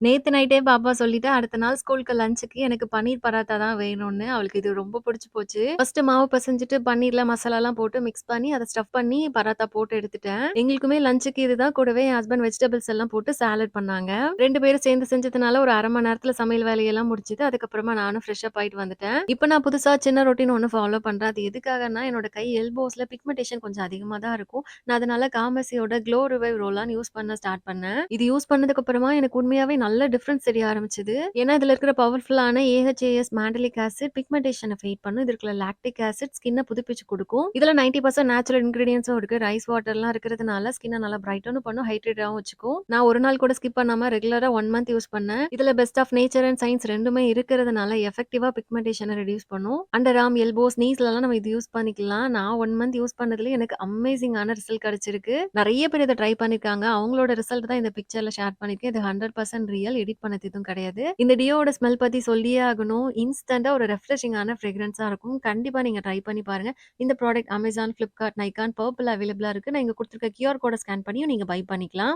நேத்து நைட்டே பாப்பா சொல்லிட்டா, அடுத்த நாள் ஸ்கூலுக்கு லஞ்சுக்கு எனக்கு பன்னீர் பராத்தா தான் வேணும்னு. அவளுக்கு இது ரொம்ப பிடிச்சு போச்சு. ஃபர்ஸ்ட்டு மாவு பெசஞ்சுட்டு பன்னீர்ல மசாலாலாம் போட்டு மிக்ஸ் பண்ணி, அத ஸ்டஃப் பண்ணி பராத்தா போட்டு எடுத்துட்டேன். எங்களுக்குமே லஞ்சுக்கு இதுதான். கூடவே என் ஹஸ்பண்ட் வெஜிடபிள்ஸ் எல்லாம் போட்டு சாலட் பண்ணாங்க. 2 பேரும் சேர்ந்து செஞ்சதுனால ஒரு 1/2 மணி நேரத்துல சமையல் வேலையெல்லாம் முடிச்சுது. அதுக்கப்புறமா நானும் ஃப்ரெஷ் அப் ஆயிட்டு வந்துட்டேன். இப்ப நான் புதுசா சின்ன ரொட்டீன் ஒண்ணு ஃபாலோ பண்றேன். அது எதுக்காகன்னா, என்னோட கை எல்போஸ்ல பிக்மெண்டேஷன் கொஞ்சம் அதிகமா தான் இருக்கும். நான் அதனால காமஸியோட க்ளோ ரிவைவ் ரோலான் யூஸ் பண்ண ஸ்டார்ட் பண்ணேன். இது யூஸ் பண்ணதுக்கு அப்புறமா எனக்கு உண்மையாவே நல்ல டிஃபரன்ஸ் தெரிய ஆரம்பிச்சது. ஏன்னா, இதுல இருக்கிற பவர்ஃபுல்லான ஏஹெச்ஏஎஸ் மாண்டலிக் ஆசிட் பிக்மெண்டேஷன ஃபெயிட் பண்ணும். இதுல இருக்கிற லாக்டிக் ஆசிட் ஸ்கின்ன புதுப்பிச்சு குடுக்கும். இதுல 90% நேச்சுரல் இன்கிரீடியன்ட்ஸும் இருக்கு. ரைஸ் வாட்டர்லாம் இருக்கிறதுனால ஸ்கின்ன நல்லா பிரைட்டனும் பண்ணும், ஹைட்ரேட்டாவும் வச்சுக்கும். நான் ஒரு நாள் கூட ஸ்கிப் பண்ணாம ரெகுலரா 1 மந்த் யூஸ் பண்ணேன். இதுல best of nature and science 2மே இருக்கிறதுனால எஃபெக்டிவா பிக்மெண்டேஷன ரெடியூஸ் பண்ணும். அண்டர் ஆர்ம், எல்போஸ், நீஸ்லலாம் நம்ம இது யூஸ் பண்ணிக்கலாம். நான் 1 மந்த் யூஸ் பண்ணதுல எனக்கு அமேசிங்கான ரிசல்ட் கிடைச்சிருக்கு. நெறைய பேர் இத ட்ரை பண்ணியிருக்காங்க. அவங்களோட ரிசல்ட் தான் இந்த பிக்சர்ல ஷேர் பண்ணியிருக்கேன். இது 100% ரியல். எடிட் பண்ணது எதுவும் கிடையாது. இந்த டியோட ஸ்மெல் பத்தி சொல்லியே ஆகணும். இன்ஸ்டன்ட்டா ஒரு ரெஃப்ரெஷிங்கான ஃப்ராக்ரன்ஸா இருக்கும். கண்டிப்பா நீங்க ட்ரை பண்ணி பாருங்க. இந்த product Amazon, Flipkart, Nykaa, Purplle அவைலபிளா இருக்கு. நான் இங்க குடுத்திருக்க கியூஆர் கோட ஸ்கேன் பண்ணியும் நீங்க பை பண்ணிக்கலாம்.